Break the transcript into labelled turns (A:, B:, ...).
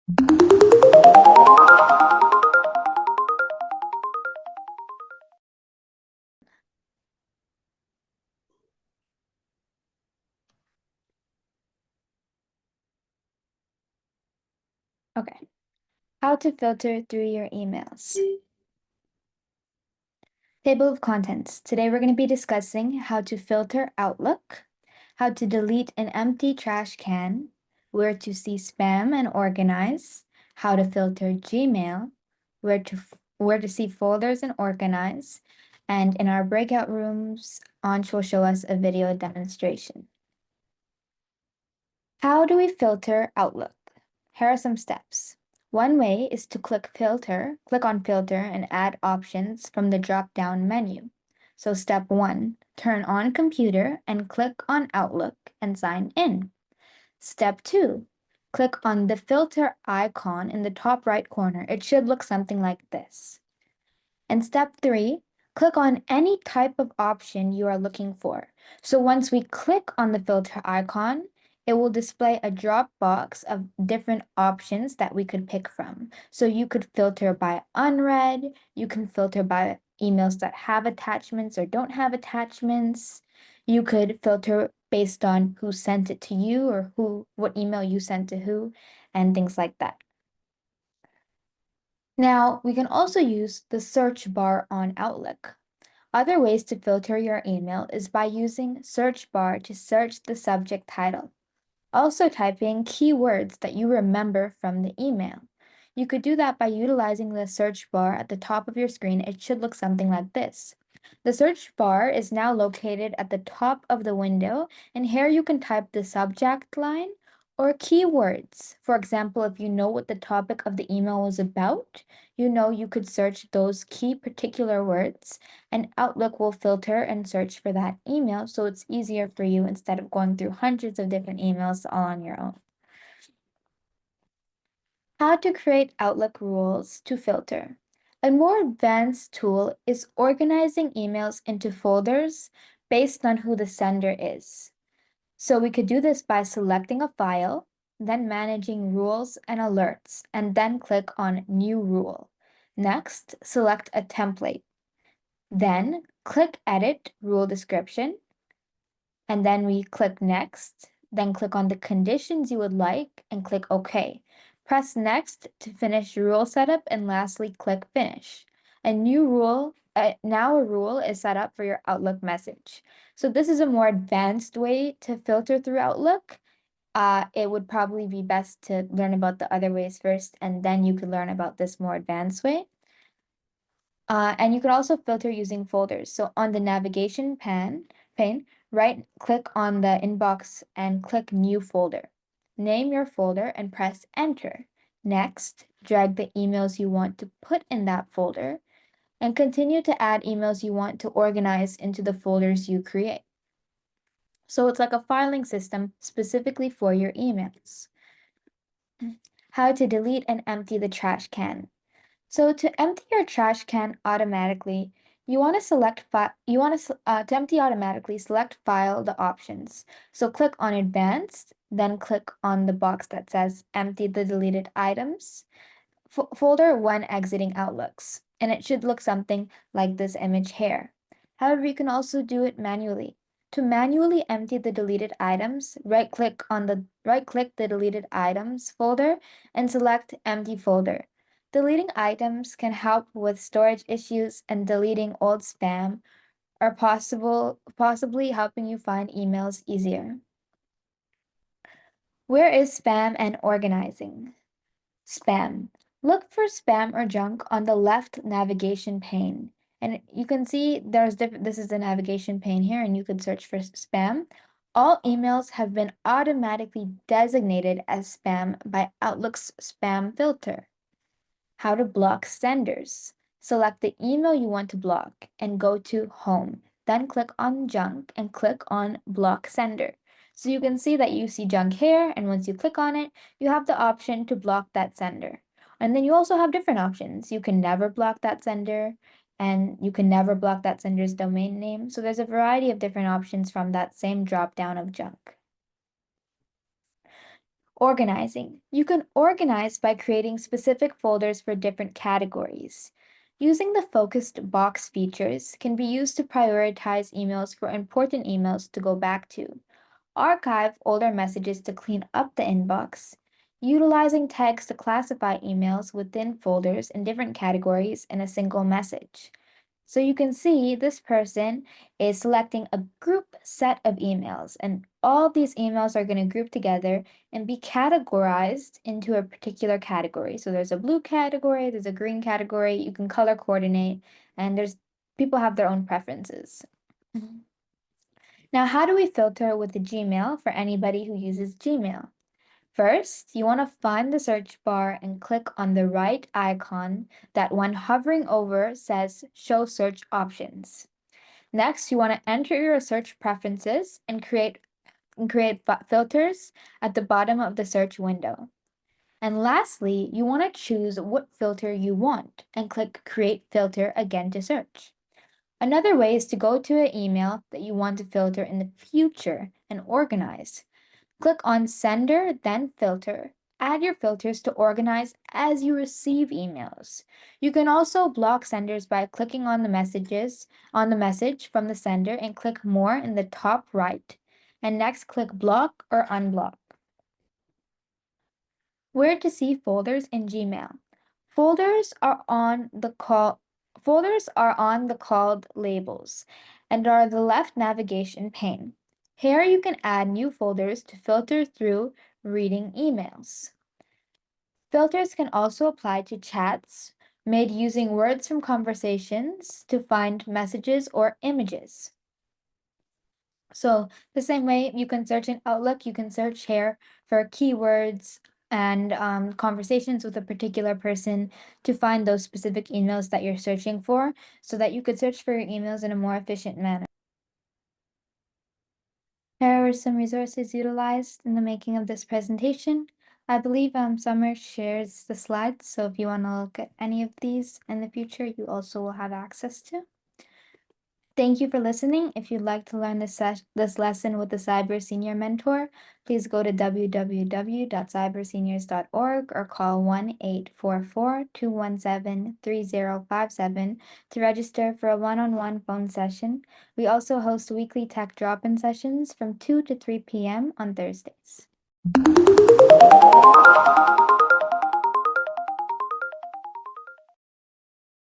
A: Okay, how to filter through your emails. Table of contents. Today we're going to be discussing how to filter Outlook, how to delete an empty trash can, where to see spam and organize, how to filter Gmail, where to see folders and organize, and in our breakout rooms, Ansh will show us a video demonstration. How do we filter Outlook? Here are some steps. One way is to click on filter and add options from the drop-down menu. So step 1, turn on computer and click on Outlook and sign in. Step 2, click on the filter icon in the top right corner. It should look something like this. And step 3, click on any type of option you are looking for. So once we click on the filter icon, it will display a drop box of different options that we could pick from. So you could filter by unread, you can filter by emails that have attachments or don't have attachments. You could filter based on who sent it to you or what email you sent to who, and things like that. Now, we can also use the search bar on Outlook. Other ways to filter your email is by using search bar to search the subject title. Also typing keywords that you remember from the email. You could do that by utilizing the search bar at the top of your screen. It should look something like this. The search bar is now located at the top of the window, and here you can type the subject line or keywords. For example, if you know what the topic of the email was about, you could search those key particular words, and Outlook will filter and search for that email, so it's easier for you instead of going through hundreds of different emails all on your own. How to create Outlook rules to filter. A more advanced tool is organizing emails into folders based on who the sender is. So we could do this by selecting a file, then managing rules and alerts, and then click on New Rule. Next, select a template. Then click Edit Rule Description, and then we click Next, then click on the conditions you would like and click OK. Press Next to finish rule setup, and lastly click Finish. Now a rule is set up for your Outlook message. So this is a more advanced way to filter through Outlook. It would probably be best to learn about the other ways first, and then you could learn about this more advanced way. And you could also filter using folders. So on the navigation pane, right-click on the inbox and click New Folder. Name your folder and press Enter. Next, drag the emails you want to put in that folder and continue to add emails you want to organize into the folders you create. So it's like a filing system specifically for your emails. How to delete and empty the trash can. So to empty your trash can automatically, you want to to empty automatically, select File, the options. So click on Advanced, then click on the box that says Empty the deleted items, folder when exiting Outlooks, and it should look something like this image here. However, you can also do it manually. To manually empty the deleted items, right-click the deleted items folder and select Empty Folder. Deleting items can help with storage issues, and deleting old spam are possibly helping you find emails easier. Where is spam and organizing? Spam. Look for spam or junk on the left navigation pane. And you can see this is the navigation pane here, and you can search for spam. All emails have been automatically designated as spam by Outlook's spam filter. How to block senders. Select the email you want to block and go to Home. Then click on Junk and click on Block Sender. So you can see that you see junk here, and once you click on it, you have the option to block that sender. And then you also have different options. You can never block that sender, and you can never block that sender's domain name. So there's a variety of different options from that same drop down of junk. Organizing. You can organize by creating specific folders for different categories. Using the focused box features can be used to prioritize emails for important emails to go back to. Archive older messages to clean up the inbox. Utilizing tags to classify emails within folders in different categories in a single message. So you can see this person is selecting a group set of emails, and all these emails are going to group together and be categorized into a particular category. So there's a blue category, there's a green category, you can color coordinate, and there's people have their own preferences. Now, how do we filter with the Gmail for anybody who uses Gmail? First, you want to find the search bar and click on the right icon that when hovering over says Show Search Options. Next, you want to enter your search preferences and create filters at the bottom of the search window. And lastly, you want to choose what filter you want and click Create Filter again to search. Another way is to go to an email that you want to filter in the future and organize. Click on Sender, then Filter. Add your filters to organize as you receive emails. You can also block senders by clicking on the message from the sender and click More in the top right. And next click Block or Unblock. Where to see folders in Gmail. Folders are on the called labels and are the left navigation pane. Here you can add new folders to filter through reading emails. Filters can also apply to chats made using words from conversations to find messages or images. So the same way you can search in Outlook, you can search here for keywords and conversations with a particular person to find those specific emails that you're searching for so that you could search for your emails in a more efficient manner. Here are some resources utilized in the making of this presentation. I believe Summer shares the slides, so if you want to look at any of these in the future, you also will have access to. Thank you for listening. If you'd like to learn this lesson with the Cyber Senior Mentor, please go to www.cyberseniors.org or call 1-844-217-3057 to register for a one-on-one phone session. We also host weekly tech drop-in sessions from 2 to 3 p.m. on Thursdays.